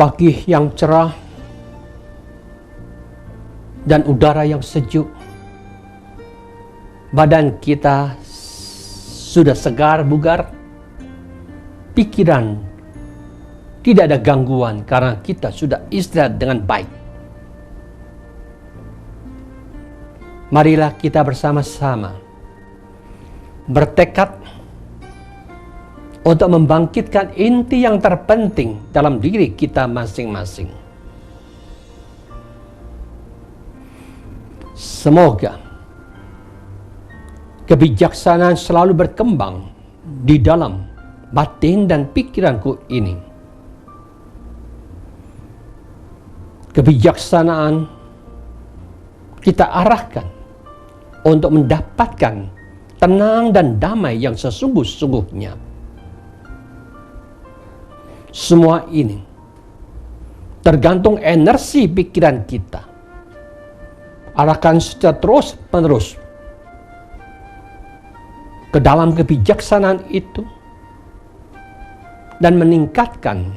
Pagi yang cerah dan udara yang sejuk. Badan kita sudah segar bugar. Pikiran tidak ada gangguan karena kita sudah istirahat dengan baik. Marilah kita bersama-sama bertekad untuk membangkitkan inti yang terpenting dalam diri kita masing-masing. Semoga kebijaksanaan selalu berkembang di dalam batin dan pikiranku ini. Kebijaksanaan kita arahkan untuk mendapatkan tenang dan damai yang sesungguh-sungguhnya. Semua ini tergantung energi pikiran kita. Arahkan secara terus-menerus ke dalam kebijaksanaan itu dan meningkatkan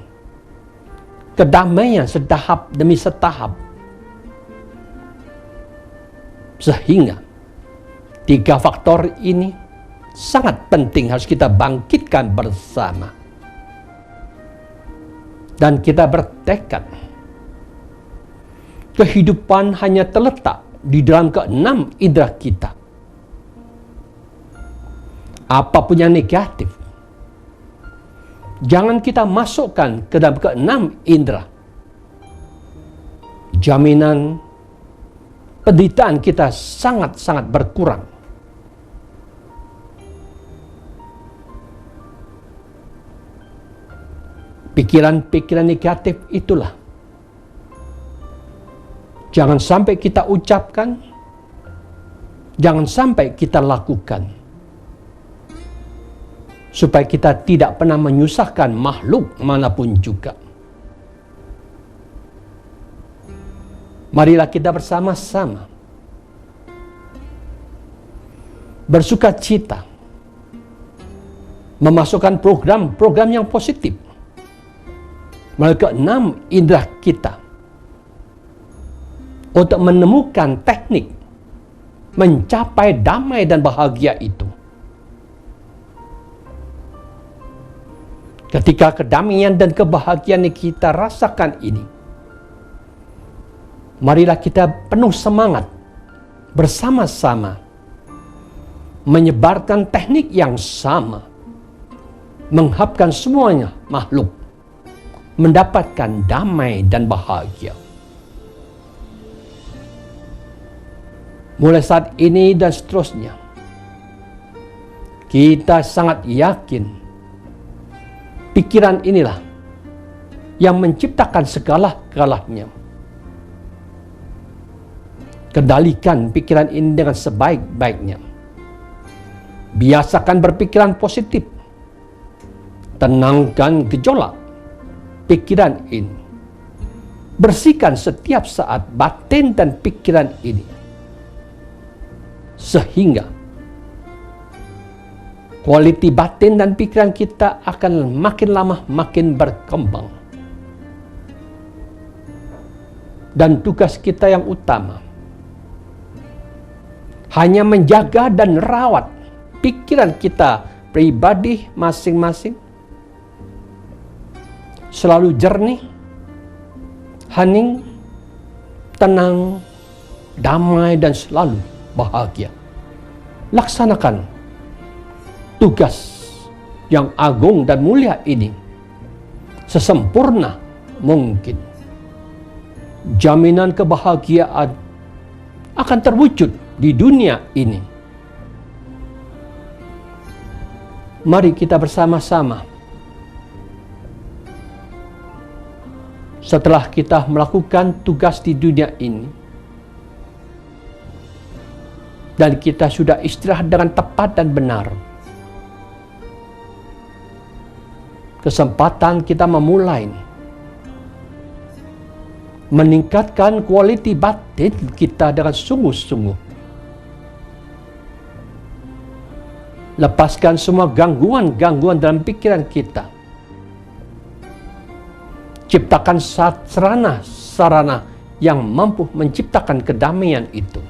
kedamaian setahap demi setahap, sehingga 3 faktor ini sangat penting harus kita bangkitkan bersama. Dan kita bertekad kehidupan hanya terletak di dalam ke-6 indera kita. Apapun yang negatif, jangan kita masukkan ke dalam ke-6 indera. Jaminan penderitaan kita sangat-sangat berkurang. Pikiran-pikiran negatif itulah jangan sampai kita ucapkan, jangan sampai kita lakukan, supaya kita tidak pernah menyusahkan makhluk manapun juga. Marilah kita bersama-sama bersukacita memasukkan program-program yang positif melalui ke-6 indera kita untuk menemukan teknik mencapai damai dan bahagia itu. Ketika kedamaian dan kebahagiaan yang kita rasakan ini, marilah kita penuh semangat bersama-sama menyebarkan teknik yang sama, mengharapkan semuanya makhluk mendapatkan damai dan bahagia. Mulai saat ini dan seterusnya, kita sangat yakin pikiran inilah yang menciptakan segala-galanya. Kendalikan pikiran ini dengan sebaik-baiknya. Biasakan berpikiran positif. Tenangkan gejolak pikiran ini. Bersihkan setiap saat batin dan pikiran ini, sehingga kualiti batin dan pikiran kita akan makin lama makin berkembang. Dan tugas kita yang utama hanya menjaga dan rawat pikiran kita pribadi masing-masing selalu jernih, hening, tenang, damai, dan selalu bahagia. Laksanakan tugas yang agung dan mulia ini sesempurna mungkin. Jaminan kebahagiaan akan terwujud di dunia ini. Mari kita bersama-sama, setelah kita melakukan tugas di dunia ini dan kita sudah istirahat dengan tepat dan benar, kesempatan kita memulai meningkatkan kualiti batin kita dengan sungguh-sungguh. Lepaskan semua gangguan-gangguan dalam pikiran kita. ciptakan sarana yang mampu menciptakan kedamaian itu.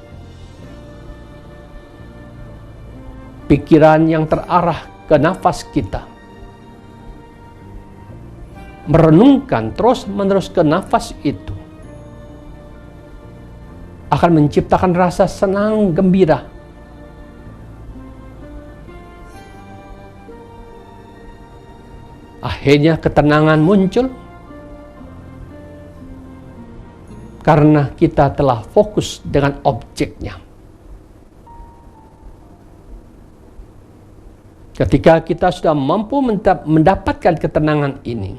Pikiran yang terarah ke nafas kita, merenungkan terus-menerus ke nafas itu, akan menciptakan rasa senang, gembira. Akhirnya ketenangan muncul karena kita telah fokus dengan objeknya. Ketika kita sudah mampu mendapatkan ketenangan ini,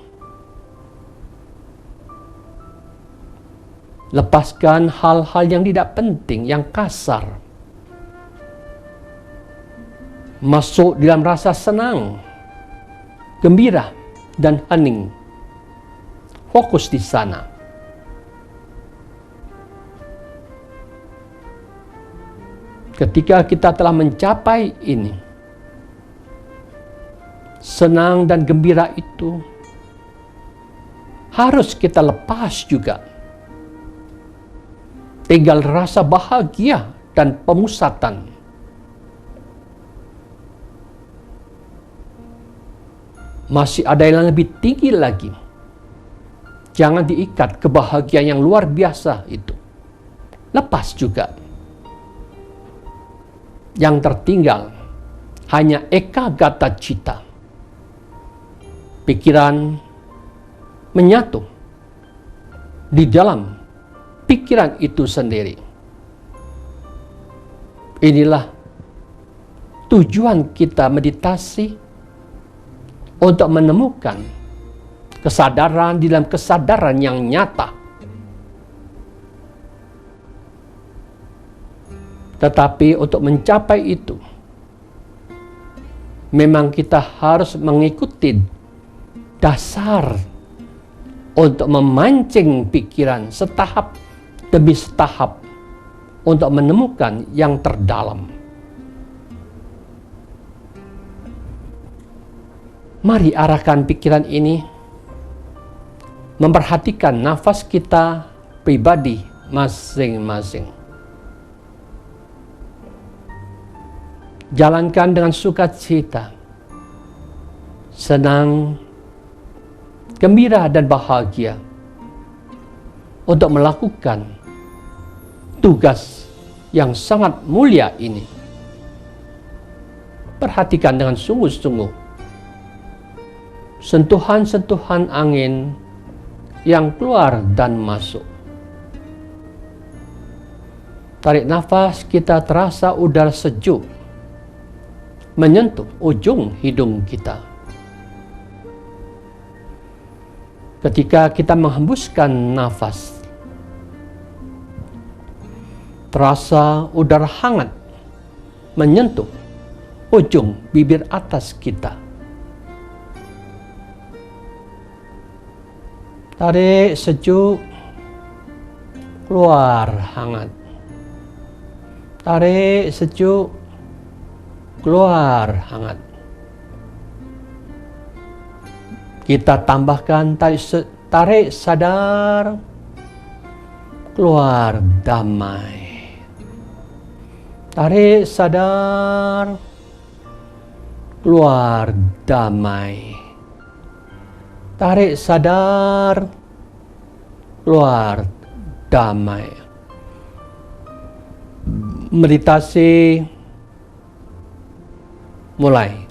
lepaskan hal-hal yang tidak penting, yang kasar. Masuk dalam rasa senang, gembira, dan hening. Fokus di sana. Ketika kita telah mencapai ini, senang dan gembira itu harus kita lepas juga. Tinggal rasa bahagia dan pemusatan. Masih ada yang lebih tinggi lagi. Jangan diikat kebahagiaan yang luar biasa itu. Lepas juga. Yang tertinggal hanya eka gata cita. Pikiran menyatu di dalam pikiran itu sendiri. Inilah tujuan kita meditasi, untuk menemukan kesadaran di dalam kesadaran yang nyata. Tetapi untuk mencapai itu, memang kita harus mengikuti dasar untuk memancing pikiran setahap demi setahap untuk menemukan yang terdalam. Mari arahkan pikiran ini, memperhatikan nafas kita pribadi masing-masing. Jalankan dengan sukacita, senang, gembira, dan bahagia untuk melakukan tugas yang sangat mulia ini. Perhatikan dengan sungguh-sungguh sentuhan-sentuhan angin yang keluar dan masuk. Tarik nafas, kita terasa udara sejuk menyentuh ujung hidung kita. Ketika kita menghembuskan nafas, terasa udara hangat menyentuh ujung bibir atas kita. Tarik sejuk, keluar hangat. Tarik sejuk, keluar hangat. Kita tambahkan tarik sadar, keluar damai. Tarik sadar, keluar damai. Tarik sadar, keluar damai. Meditasi mulai.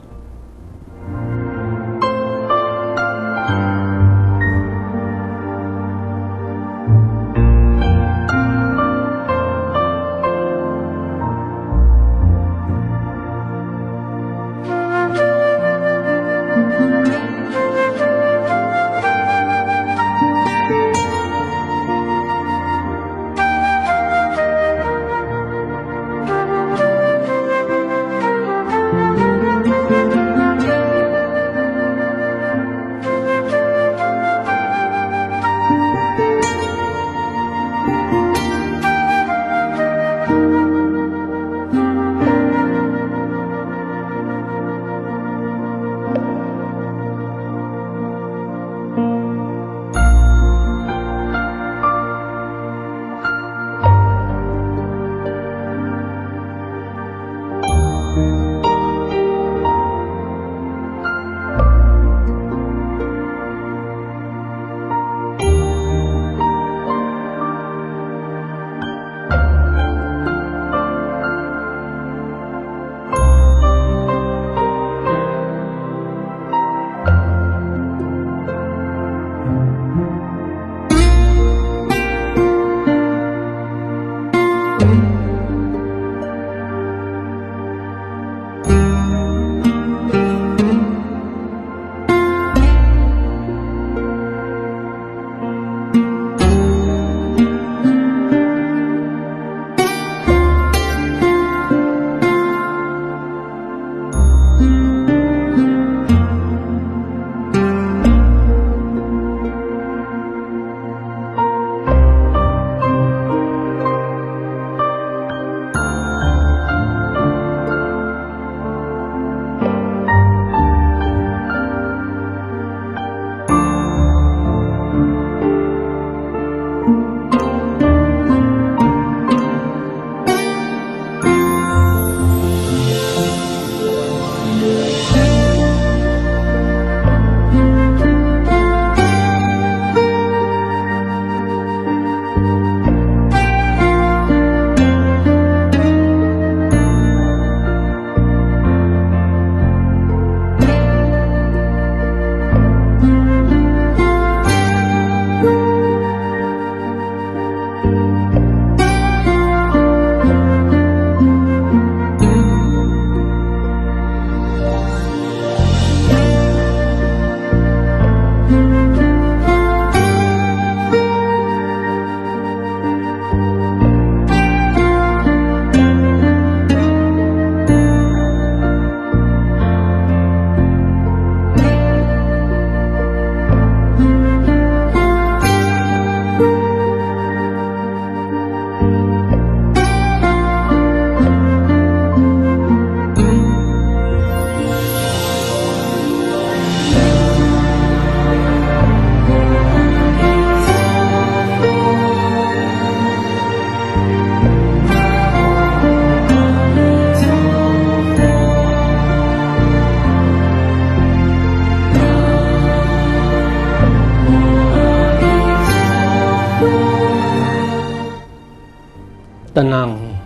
Tenang,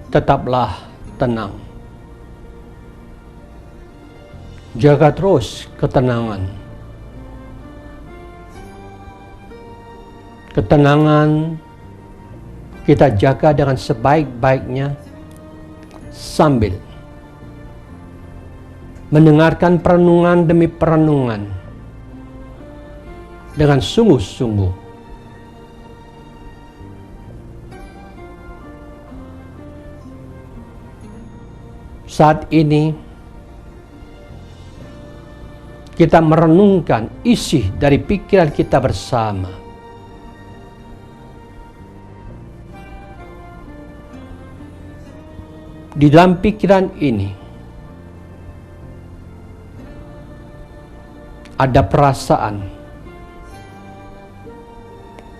tetaplah tenang. Jaga terus ketenangan. Ketenangan kita jaga dengan sebaik-baiknya sambil mendengarkan perenungan demi perenungan dengan sungguh-sungguh. Saat ini kita merenungkan isi dari pikiran kita bersama. Di dalam pikiran ini ada perasaan.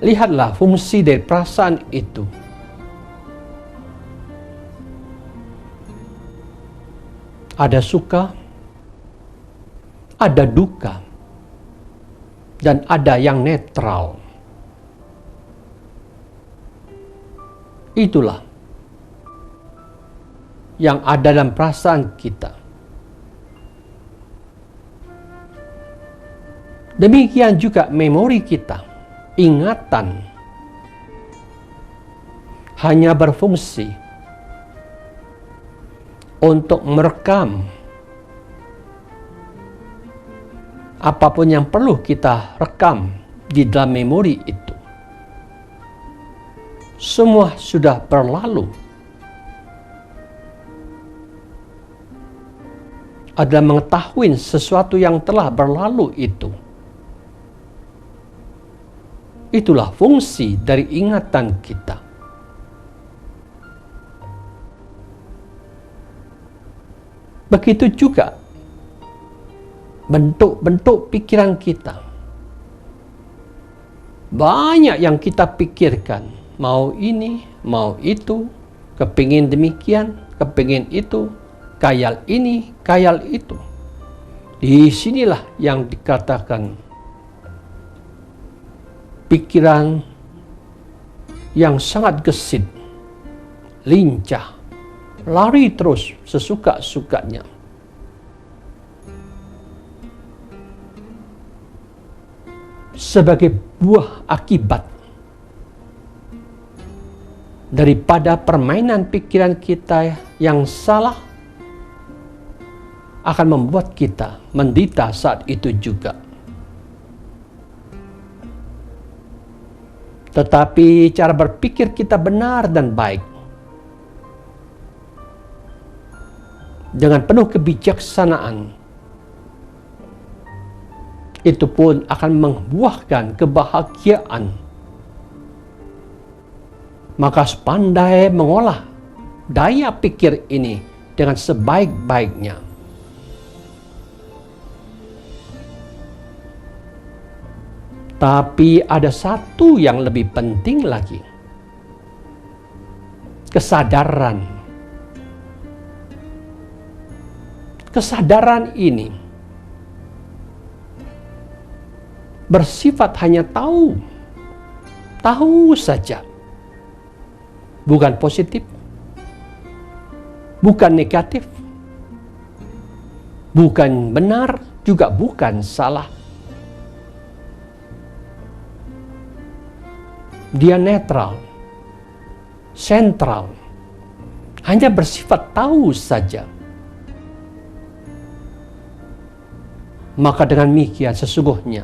Lihatlah fungsi dari perasaan itu. Ada suka, ada duka, dan ada yang netral. Itulah yang ada dalam perasaan kita. Demikian juga memori kita, ingatan, hanya berfungsi untuk merekam apapun yang perlu kita rekam di dalam memori itu. Semua sudah berlalu. Adalah mengetahui sesuatu yang telah berlalu itu. Itulah fungsi dari ingatan kita. Begitu juga bentuk-bentuk pikiran kita. Banyak yang kita pikirkan. Mau ini, mau itu, kepingin demikian, kepingin itu, khayal ini, khayal itu. Di sinilah yang dikatakan pikiran yang sangat gesit, lincah, lari terus sesuka-sukanya. sebagai buah akibat daripada permainan pikiran kita yang salah akan membuat kita menderita saat itu juga. Tetapi cara berpikir kita benar dan baik, dengan penuh kebijaksanaan, itu pun akan membuahkan kebahagiaan. Maka pandai mengolah daya pikir ini dengan sebaik-baiknya. Tapi ada satu yang lebih penting lagi. Kesadaran. Kesadaran ini bersifat hanya tahu. Tahu saja. Bukan positif. Bukan negatif. Bukan benar, juga bukan salah. Dia netral, sentral, hanya bersifat tahu saja. Maka dengan demikian sesungguhnya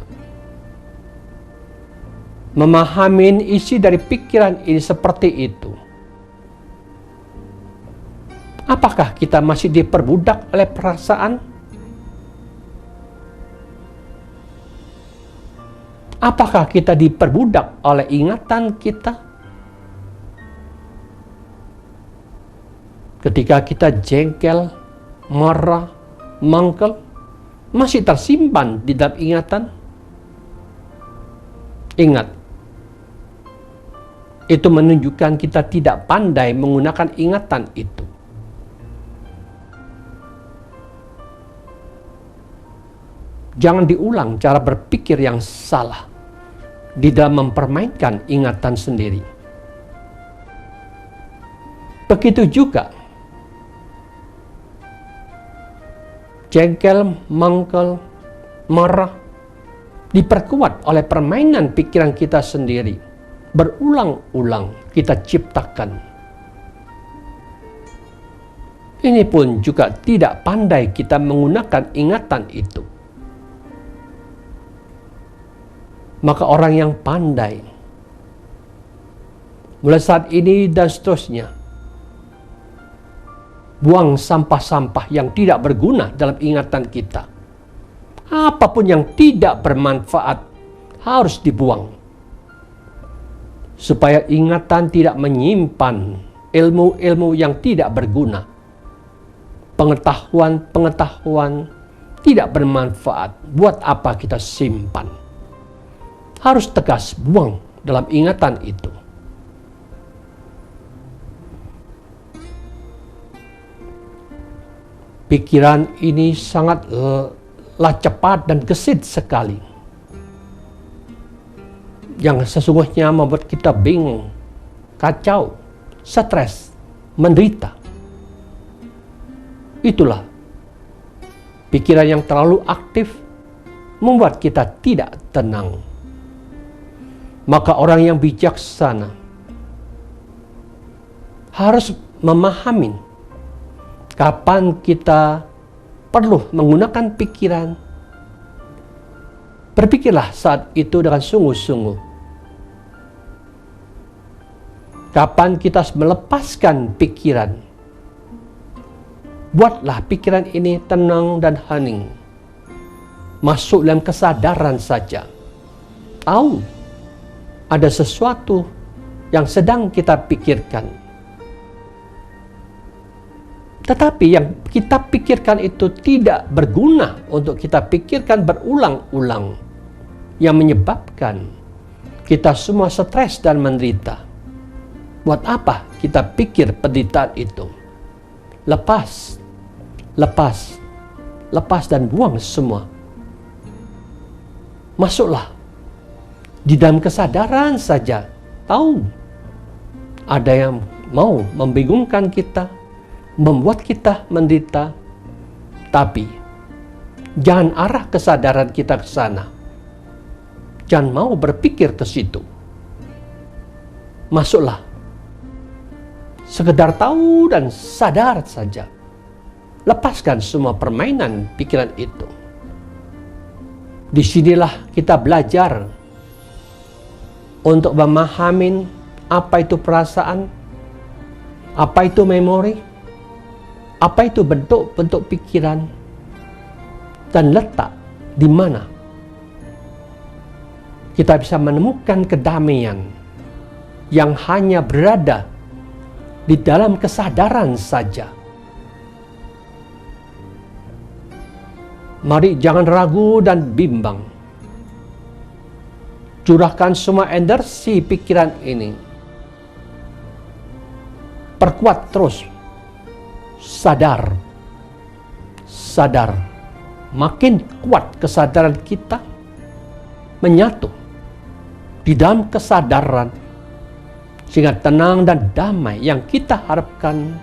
memahami isi dari pikiran ini seperti itu. Apakah kita masih diperbudak oleh perasaan? Apakah kita diperbudak oleh ingatan kita? Ketika kita jengkel, marah, mangkel, masih tersimpan di dalam ingatan? Ingat, itu menunjukkan kita tidak pandai menggunakan ingatan itu. Jangan diulang cara berpikir yang salah di dalam mempermainkan ingatan sendiri. Begitu juga jengkel, mangkel, marah diperkuat oleh permainan pikiran kita sendiri. Berulang-ulang kita ciptakan. Ini pun juga tidak pandai kita menggunakan ingatan itu. Maka orang yang pandai, mulai saat ini dan seterusnya, buang sampah-sampah yang tidak berguna dalam ingatan kita. Apapun yang tidak bermanfaat harus dibuang. Supaya ingatan tidak menyimpan ilmu-ilmu yang tidak berguna. Pengetahuan-pengetahuan tidak bermanfaat. Buat apa kita simpan? Harus tegas buang dalam ingatan itu. Pikiran ini sangatlah cepat dan gesit sekali. Yang sesungguhnya membuat kita bingung, kacau, stres, menderita. Itulah pikiran yang terlalu aktif membuat kita tidak tenang. Maka orang yang bijaksana harus memahami kapan kita perlu menggunakan pikiran. Berpikirlah saat itu dengan sungguh-sungguh. Kapan kita harus melepaskan pikiran. Buatlah pikiran ini tenang dan hening. Masuk dalam kesadaran saja. Tahu ada sesuatu yang sedang kita pikirkan. Tetapi yang kita pikirkan itu tidak berguna untuk kita pikirkan berulang-ulang. Yang menyebabkan kita semua stres dan menderita. Buat apa kita pikir penderitaan itu? Lepas dan buang semua. Masuklah di dalam kesadaran saja, tahu ada yang mau membingungkan kita, membuat kita menderita, tapi jangan arah kesadaran kita ke sana. Jangan mau berpikir ke situ. Masuklah. Sekedar tahu dan sadar saja. Lepaskan semua permainan pikiran itu. Disinilah kita belajar untuk memahami apa itu perasaan, apa itu memori, apa itu bentuk-bentuk pikiran, dan letak di mana kita bisa menemukan kedamaian yang hanya berada di dalam kesadaran saja. Mari jangan ragu dan bimbang. Curahkan semua energi pikiran ini. Perkuat terus. Sadar. Sadar. Makin kuat kesadaran kita menyatu di dalam kesadaran, sehingga tenang dan damai yang kita harapkan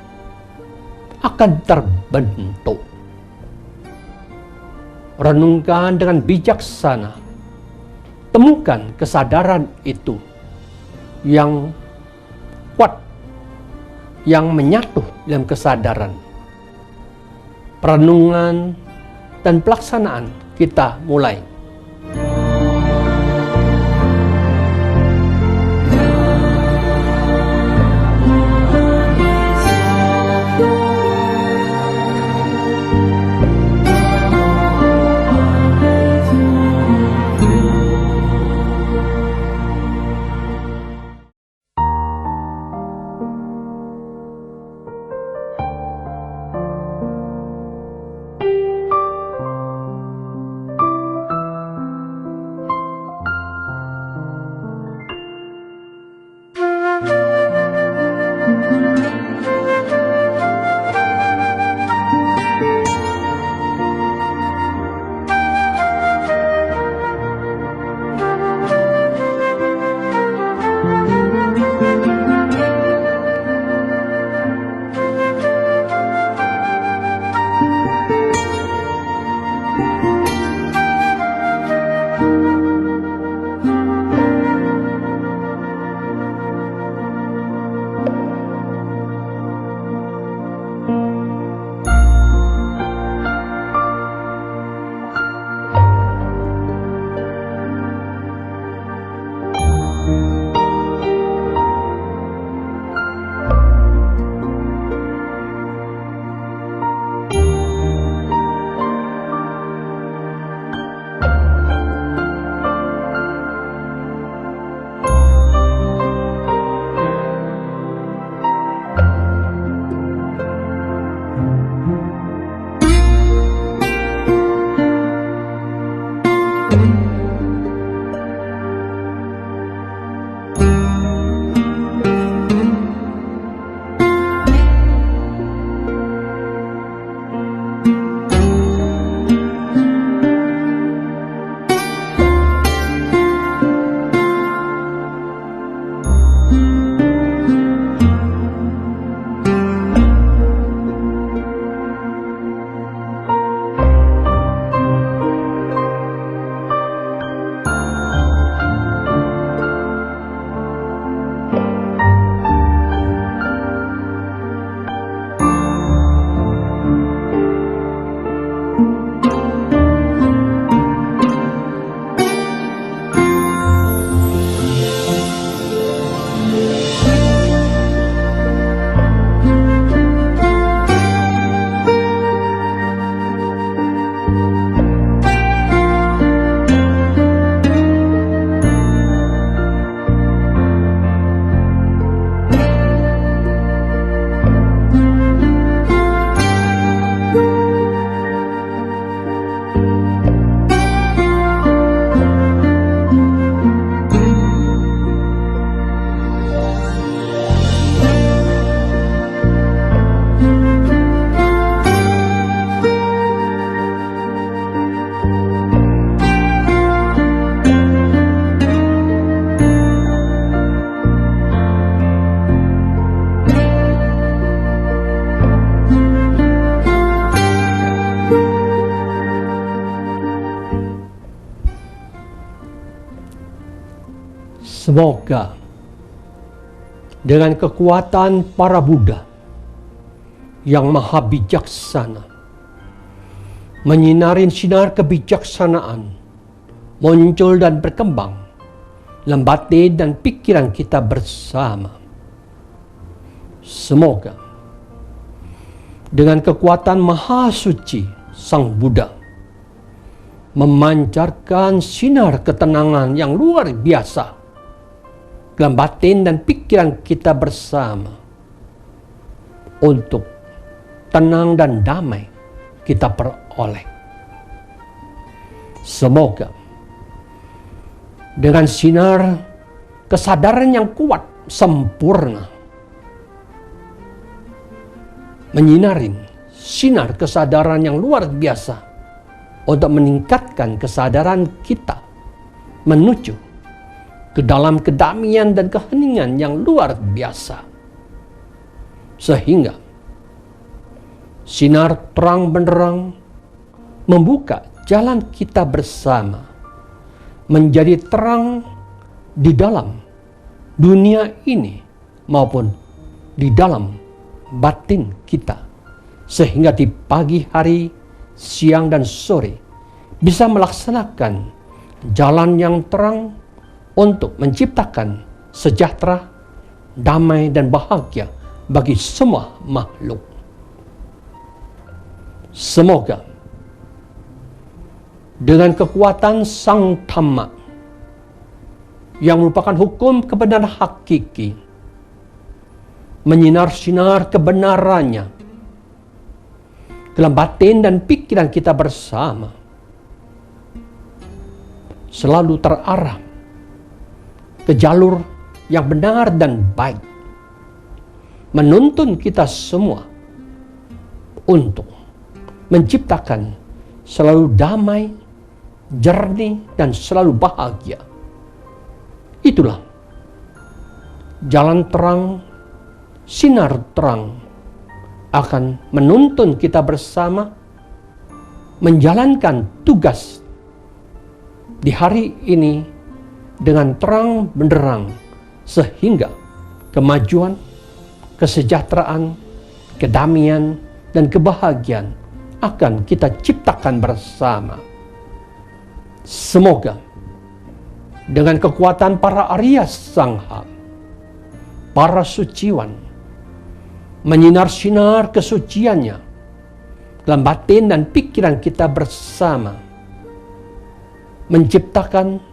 akan terbentuk. Renungkan dengan bijaksana. Temukan kesadaran itu yang kuat, yang menyatu dalam kesadaran. Perenungan dan pelaksanaan kita mulai. Semoga dengan kekuatan para Buddha yang maha bijaksana, menyinari sinar kebijaksanaan, muncul dan berkembang dalam batin dan pikiran kita bersama. Semoga dengan kekuatan maha suci Sang Buddha memancarkan sinar ketenangan yang luar biasa dalam batin dan pikiran kita bersama, untuk tenang dan damai kita peroleh. Semoga dengan sinar kesadaran yang kuat, sempurna, menyinari sinar kesadaran yang luar biasa untuk meningkatkan kesadaran kita menuju ke dalam kedamaian dan keheningan yang luar biasa, sehingga sinar terang benderang membuka jalan kita bersama menjadi terang di dalam dunia ini maupun di dalam batin kita, sehingga di pagi hari, siang dan sore bisa melaksanakan jalan yang terang untuk menciptakan sejahtera, damai dan bahagia bagi semua makhluk. Semoga dengan kekuatan Sang Dhamma yang merupakan hukum kebenaran hakiki, menyinar-sinar kebenarannya dalam batin dan pikiran kita bersama, selalu terarah ke jalur yang benar dan baik, menuntun kita semua untuk menciptakan selalu damai, jernih, dan selalu bahagia. Itulah jalan terang, sinar terang akan menuntun kita bersama menjalankan tugas di hari ini dengan terang benderang, sehingga kemajuan, kesejahteraan, kedamaian, dan kebahagiaan akan kita ciptakan bersama. Semoga dengan kekuatan para Arya Sangha, para suciwan, menyinar-sinar kesuciannya dalam batin dan pikiran kita bersama, menciptakan,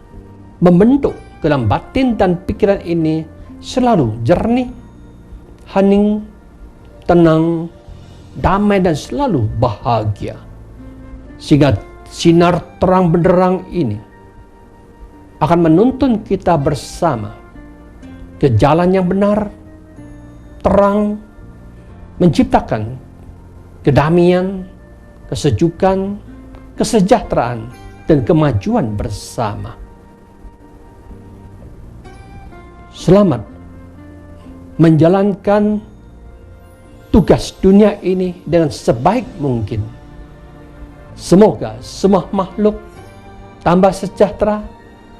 membentuk dalam batin dan pikiran ini selalu jernih, hening, tenang, damai dan selalu bahagia, sehingga sinar terang benderang ini akan menuntun kita bersama ke jalan yang benar, terang, menciptakan kedamaian, kesejukan, kesejahteraan, dan kemajuan bersama. Selamat menjalankan tugas dunia ini dengan sebaik mungkin. Semoga semua makhluk tambah sejahtera,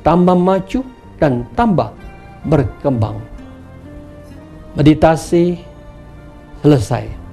tambah maju, dan tambah berkembang. Meditasi selesai.